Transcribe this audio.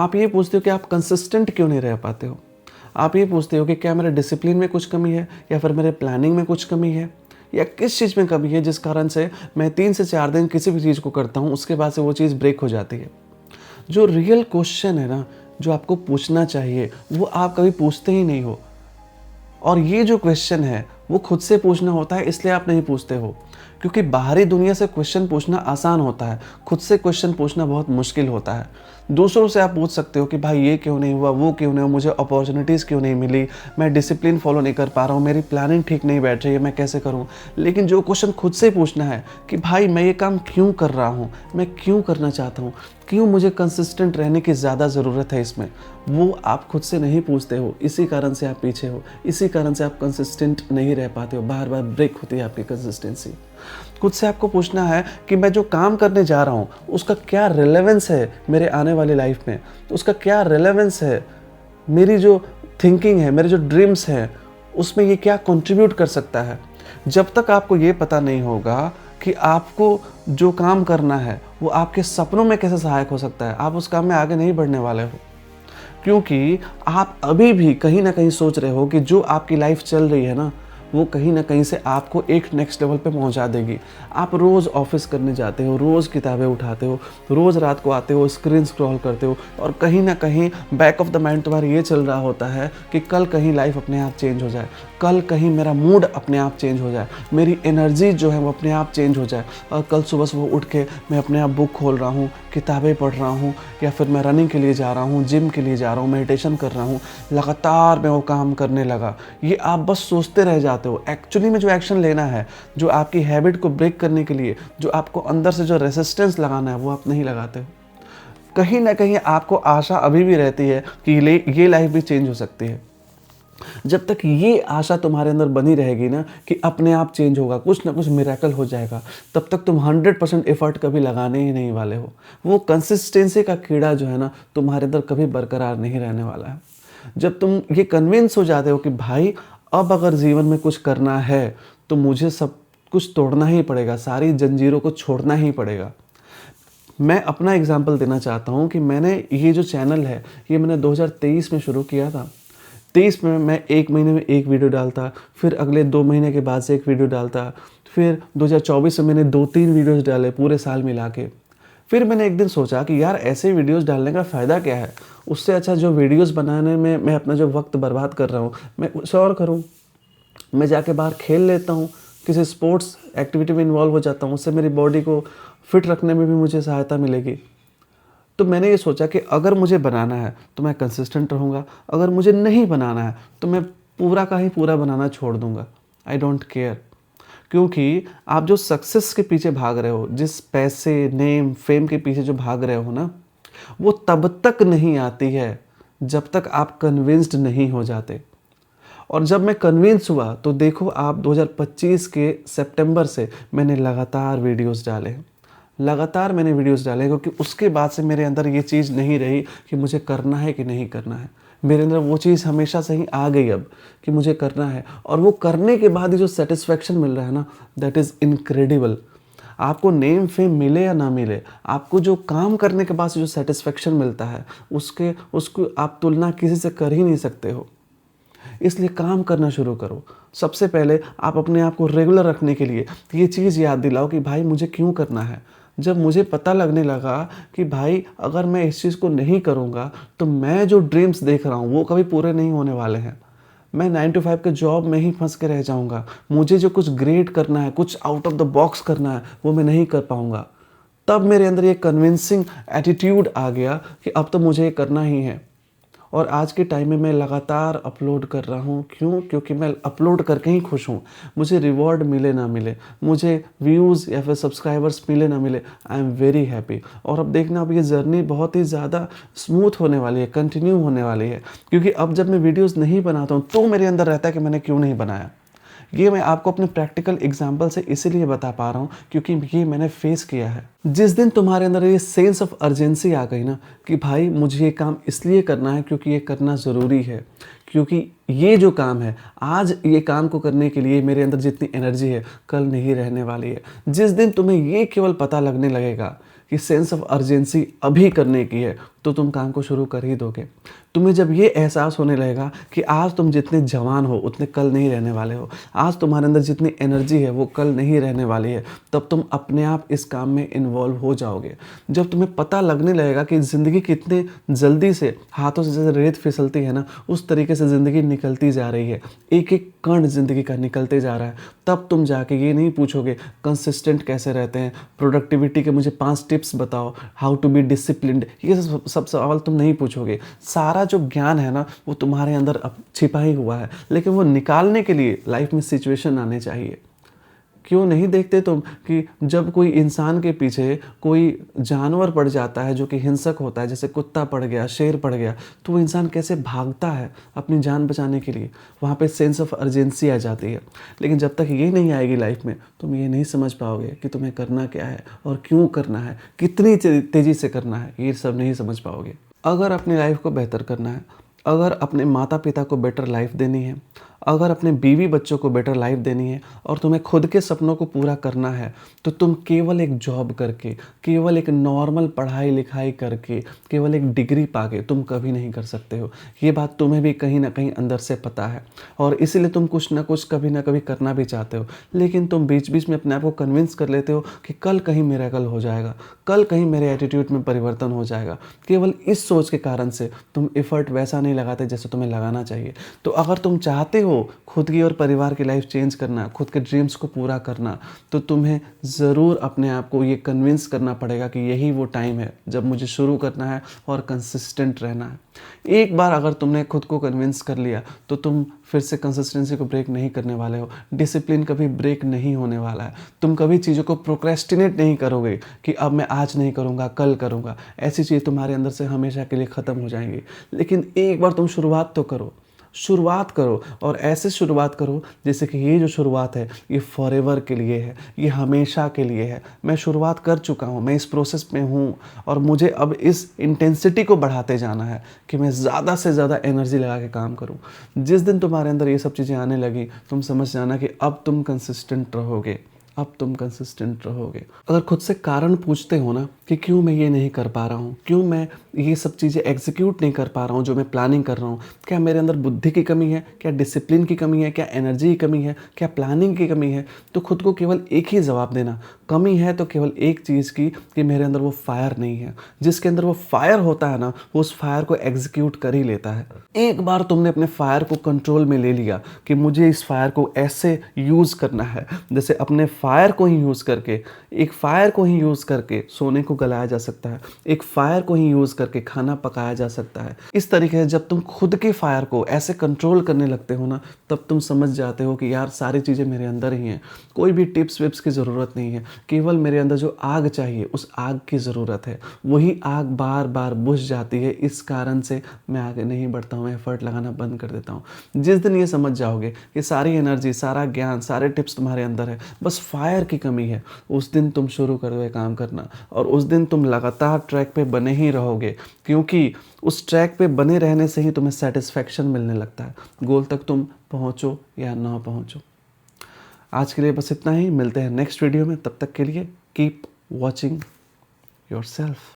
आप ये पूछते हो कि आप कंसिस्टेंट क्यों नहीं रह पाते हो। आप ये पूछते हो कि क्या मेरे डिसिप्लिन में कुछ कमी है, या फिर मेरे प्लानिंग में कुछ कमी है, या किस चीज़ में कमी है जिस कारण से मैं 3 से 4 दिन किसी भी चीज़ को करता हूँ, उसके बाद से वो चीज़ ब्रेक हो जाती है। जो रियल क्वेश्चन है ना, जो आपको पूछना चाहिए, वो आप कभी पूछते ही नहीं हो। और ये जो क्वेश्चन है वो खुद से पूछना होता है, इसलिए आप नहीं पूछते हो। क्योंकि बाहरी दुनिया से क्वेश्चन पूछना आसान होता है, खुद से क्वेश्चन पूछना बहुत मुश्किल होता है। दूसरों से आप पूछ सकते हो कि भाई ये क्यों नहीं हुआ, वो क्यों नहीं हुआ, मुझे अपॉर्चुनिटीज़ क्यों नहीं मिली, मैं डिसिप्लिन फॉलो नहीं कर पा रहा हूँ, मेरी प्लानिंग ठीक नहीं बैठ रही है, मैं कैसे करूँ। लेकिन जो क्वेश्चन खुद से पूछना है कि भाई मैं ये काम क्यों कर रहा हूँ, मैं क्यों करना चाहता हूँ, क्यों मुझे कंसिस्टेंट रहने की ज़्यादा ज़रूरत है इसमें, वो आप खुद से नहीं पूछते हो। इसी कारण से आप पीछे हो, इसी कारण से आप कंसिस्टेंट नहीं रह पाते हो, बार बार ब्रेक होती है आपकी कंसिस्टेंसी। खुद से आपको पूछना है कि मैं जो काम करने जा रहा हूँ उसका क्या रिलेवेंस है मेरे आने वाली लाइफ में, तो उसका क्या रिलेवेंस है, मेरी जो थिंकिंग है, मेरे जो ड्रीम्स हैं, उसमें ये क्या कंट्रीब्यूट कर सकता है। जब तक आपको ये पता नहीं होगा कि आपको जो काम करना है वो आपके सपनों में कैसे सहायक हो सकता है, आप उस काम में आगे नहीं बढ़ने वाले हो। क्योंकि आप अभी भी कहीं ना कहीं सोच रहे हो कि जो आपकी लाइफ चल रही है ना, वो कहीं ना कहीं से आपको एक नेक्स्ट लेवल पे पहुंचा देगी। आप रोज़ ऑफिस करने जाते हो, रोज़ किताबें उठाते हो, रोज़ रात को आते हो, स्क्रीन स्क्रॉल करते हो, और कहीं ना कहीं बैक ऑफ द माइंड तुम्हारा ये चल रहा होता है कि कल कहीं लाइफ अपने आप चेंज हो जाए, कल कहीं मेरा मूड अपने आप चेंज हो जाए, मेरी एनर्जी जो है वो अपने आप चेंज हो जाए, और कल सुबह सुबह उठ के मैं अपने आप बुक खोल रहा हूँ, किताबें पढ़ रहा हूँ, या फिर मैं रनिंग के लिए जा रहा हूँ, जिम के लिए जा रहा हूँ, मेडिटेशन कर रहा हूँ, लगातार मैं वो काम करने लगा। ये आप बस सोचते रह जाते हो। एक्चुअली में जो एक्शन लेना है, जो आपकी हैबिट को ब्रेक करने के लिए, जो आपको अंदर से जो रेसिस्टेंस लगाना है, वो आप नहीं लगाते हो। कहीं ना कहीं आपको आशा अभी भी रहती है कि ये लाइफ भी चेंज हो सकती है। जब तक ये आशा तुम्हारे अंदर बनी रहेगी ना कि अपने आप चेंज होगा, कुछ ना कुछ मिरेकल हो जाएगा, तब तक तुम 100% एफर्ट कभी लगाने ही नहीं वाले हो। वो कंसिस्टेंसी का कीड़ा जो है ना, तुम्हारे अंदर कभी बरकरार नहीं रहने वाला है। जब तुम ये कन्विंस हो जाते हो कि भाई अब अगर जीवन में कुछ करना है तो मुझे सब कुछ तोड़ना ही पड़ेगा, सारी जंजीरों को छोड़ना ही पड़ेगा। मैं अपना एग्जांपल देना चाहता हूँ कि मैंने ये जो चैनल है, ये मैंने 2023 में शुरू किया था। 23 में मैं 1 महीने में 1 वीडियो डालता, फिर अगले 2 महीने के बाद से 1 वीडियो डालता, फिर 2024 में मैंने 2-3 वीडियोस डाले पूरे साल मिला के। फिर मैंने एक दिन सोचा कि यार ऐसे वीडियोस डालने का फ़ायदा क्या है, उससे अच्छा जो वीडियोस बनाने में मैं अपना जो वक्त बर्बाद कर रहा हूँ, मैं कुछ और करूँ। मैं जाके बाहर खेल लेता हूँ, किसी स्पोर्ट्स एक्टिविटी में इन्वॉल्व हो जाता हूँ, उससे मेरी बॉडी को फिट रखने में भी मुझे सहायता मिलेगी। तो मैंने ये सोचा कि अगर मुझे बनाना है तो मैं कंसिस्टेंट रहूँगा, अगर मुझे नहीं बनाना है तो मैं पूरा का ही पूरा बनाना छोड़ दूँगा। I don't care. क्योंकि आप जो सक्सेस के पीछे भाग रहे हो, जिस पैसे, नेम, फेम के पीछे जो भाग रहे हो ना, वो तब तक नहीं आती है जब तक आप कन्विंस्ड नहीं हो जाते। और जब मैं कन्विंस हुआ तो देखो आप 2025 के सितंबर से मैंने लगातार वीडियोस डाले, लगातार मैंने वीडियोस डाले, क्योंकि उसके बाद से मेरे अंदर ये चीज़ नहीं रही कि मुझे करना है कि नहीं करना है। मेरे अंदर वो चीज़ हमेशा से ही आ गई अब कि मुझे करना है, और वो करने के बाद ही जो सेटिस्फेक्शन मिल रहा है ना, दैट इज़ इनक्रेडिबल। आपको नेम फेम मिले या ना मिले, आपको जो काम करने के बाद से जो सेटिस्फेक्शन मिलता है, उसको आप तुलना किसी से कर ही नहीं सकते हो। इसलिए काम करना शुरू करो। सबसे पहले आप अपने आप को रेगुलर रखने के लिए ये चीज़ याद दिलाओ कि भाई मुझे क्यों करना है। जब मुझे पता लगने लगा कि भाई अगर मैं इस चीज़ को नहीं करूँगा तो मैं जो ड्रीम्स देख रहा हूँ वो कभी पूरे नहीं होने वाले हैं। मैं 9 to 5 के जॉब में ही फंस के रह जाऊँगा। मुझे जो कुछ ग्रेट करना है, कुछ आउट ऑफ द बॉक्स करना है, वो मैं नहीं कर पाऊँगा। तब मेरे अंदर ये कन्विंसिंग एटीट्यूड आ गया कि अब तो मुझे ये करना ही है। और आज के टाइम में मैं लगातार अपलोड कर रहा हूँ। क्यों? क्योंकि मैं अपलोड करके ही खुश हूँ। मुझे रिवॉर्ड मिले ना मिले, मुझे व्यूज़ या फिर सब्सक्राइबर्स मिले ना मिले, आई एम वेरी हैप्पी। और अब देखना, अब ये जर्नी बहुत ही ज़्यादा स्मूथ होने वाली है, कंटिन्यू होने वाली है। क्योंकि अब जब मैं वीडियोज़ नहीं बनाता हूँ तो मेरे अंदर रहता है कि मैंने क्यों नहीं बनाया। ये मैं आपको अपने प्रैक्टिकल एग्जाम्पल से इसीलिए बता पा रहा हूँ क्योंकि ये मैंने फेस किया है। जिस दिन तुम्हारे अंदर ये सेंस ऑफ अर्जेंसी आ गई ना कि भाई मुझे ये काम इसलिए करना है क्योंकि ये करना ज़रूरी है, क्योंकि ये जो काम है, आज ये काम को करने के लिए मेरे अंदर जितनी एनर्जी है कल नहीं रहने वाली है। जिस दिन तुम्हें ये केवल पता लगने लगेगा कि सेंस ऑफ अर्जेंसी अभी करने की है, तो तुम काम को शुरू कर ही दोगे। तुम्हें जब ये एहसास होने लगेगा कि आज तुम जितने जवान हो उतने कल नहीं रहने वाले हो, आज तुम्हारे अंदर जितनी एनर्जी है वो कल नहीं रहने वाली है, तब तुम अपने आप इस काम में इन्वॉल्व हो जाओगे। जब तुम्हें पता लगने लगेगा कि ज़िंदगी कितने जल्दी से हाथों से जैसे रेत फिसलती है ना, उस तरीके से ज़िंदगी निकलती जा रही है, एक एक कण ज़िंदगी का निकलते जा रहा है, तब तुम जाके ये नहीं पूछोगे कंसिस्टेंट कैसे रहते हैं, प्रोडक्टिविटी के मुझे 5 टिप्स बताओ, हाउ टू बी डिसिप्लिन्ड, ये सब सवाल तुम नहीं पूछोगे। सारा जो ज्ञान है ना वो तुम्हारे अंदर अब छिपा ही हुआ है, लेकिन वो निकालने के लिए लाइफ में सिचुएशन आने चाहिए। क्यों नहीं देखते तुम कि जब कोई इंसान के पीछे कोई जानवर पड़ जाता है जो कि हिंसक होता है, जैसे कुत्ता पड़ गया, शेर पड़ गया, तो वो इंसान कैसे भागता है अपनी जान बचाने के लिए, वहाँ पे सेंस ऑफ अर्जेंसी आ जाती है। लेकिन जब तक ये नहीं आएगी लाइफ में, तुम ये नहीं समझ पाओगे कि तुम्हें करना क्या है और क्यों करना है, कितनी तेज़ी से करना है, ये सब नहीं समझ पाओगे। अगर अपनी लाइफ को बेहतर करना है, अगर अपने माता पिता को बेटर लाइफ देनी है, अगर अपने बीवी बच्चों को बेटर लाइफ देनी है और तुम्हें खुद के सपनों को पूरा करना है, तो तुम केवल एक जॉब करके, केवल एक नॉर्मल पढ़ाई लिखाई करके, केवल एक डिग्री पाके तुम कभी नहीं कर सकते हो। ये बात तुम्हें भी कहीं ना कहीं अंदर से पता है और इसीलिए तुम कुछ ना कुछ कभी ना कभी करना भी चाहते हो, लेकिन तुम बीच बीच में अपने आप को कन्विंस कर लेते हो कि कल कहीं मिरेकल हो जाएगा, कल कहीं मेरे एटीट्यूड में परिवर्तन हो जाएगा। केवल इस सोच के कारण से तुम एफर्ट वैसा नहीं लगाते जैसे तुम्हें लगाना चाहिए। तो अगर तुम चाहते हो खुद की और परिवार की लाइफ चेंज करना, खुद के ड्रीम्स को पूरा करना, तो तुम्हें ज़रूर अपने आप को ये कन्विंस करना पड़ेगा कि यही वो टाइम है जब मुझे शुरू करना है और कंसिस्टेंट रहना है। एक बार अगर तुमने खुद को कन्विंस कर लिया तो तुम फिर से कंसिस्टेंसी को ब्रेक नहीं करने वाले हो, डिसिप्लिन कभी ब्रेक नहीं होने वाला है। तुम कभी चीज़ों को प्रोक्रेस्टिनेट नहीं करोगे कि अब मैं आज नहीं करूँगा, कल करूँगा। ऐसी चीज़ तुम्हारे अंदर से हमेशा के लिए ख़त्म हो जाएंगी। लेकिन एक बार तुम शुरुआत तो करो, शुरुआत करो और ऐसे शुरुआत करो जैसे कि ये जो शुरुआत है ये फॉरएवर के लिए है, ये हमेशा के लिए है। मैं शुरुआत कर चुका हूँ, मैं इस प्रोसेस में हूँ और मुझे अब इस इंटेंसिटी को बढ़ाते जाना है कि मैं ज़्यादा से ज़्यादा एनर्जी लगा के काम करूँ। जिस दिन तुम्हारे अंदर ये सब चीज़ें आने लगी, तुम समझ जाना कि अब तुम कंसिस्टेंट रहोगे, अब तुम कंसिस्टेंट रहोगे। अगर खुद से कारण पूछते हो ना कि क्यों मैं ये नहीं कर पा रहा हूँ, क्यों मैं ये सब चीज़ें एग्जीक्यूट नहीं कर पा रहा हूँ जो मैं प्लानिंग कर रहा हूँ, क्या मेरे अंदर बुद्धि की कमी है, क्या डिसिप्लिन की कमी है, क्या एनर्जी की कमी है, क्या प्लानिंग की कमी है, तो खुद को केवल एक ही जवाब देना, कमी है तो केवल एक चीज़ की कि मेरे अंदर वो फायर नहीं है। जिसके अंदर वो फायर होता है ना, वो उस फायर को एग्जीक्यूट कर ही लेता है। एक बार तुमने अपने फायर को कंट्रोल में ले लिया कि मुझे इस फायर को ऐसे यूज़ करना है, जैसे अपने फायर को ही यूज़ करके, एक फायर को ही यूज़ करके सोने को गलाया जा सकता है, एक फायर को ही यूज़ करके खाना पकाया जा सकता है। इस तरीके से जब तुम खुद के फायर को ऐसे कंट्रोल करने लगते हो ना, तब तुम समझ जाते हो कि यार सारी चीज़ें मेरे अंदर ही हैं, कोई भी टिप्स विप्स की ज़रूरत नहीं है, केवल मेरे अंदर जो आग चाहिए उस आग की ज़रूरत है। वही आग बार बार बुझ जाती है, इस कारण से मैं आगे नहीं बढ़ता हूँ, एफर्ट लगाना बंद कर देता हूँ। जिस दिन ये समझ जाओगे कि सारी एनर्जी, सारा ज्ञान, सारे टिप्स तुम्हारे अंदर है, बस फायर की कमी है, उस दिन तुम शुरू कर दो काम करना और उस दिन तुम लगातार ट्रैक पे बने ही रहोगे, क्योंकि उस ट्रैक पे बने रहने से ही तुम्हें सेटिस्फैक्शन मिलने लगता है, गोल तक तुम पहुँचो या ना पहुँचो। आज के लिए बस इतना ही, मिलते हैं नेक्स्ट वीडियो में। तब तक के लिए कीप वॉचिंग योरसेल्फ।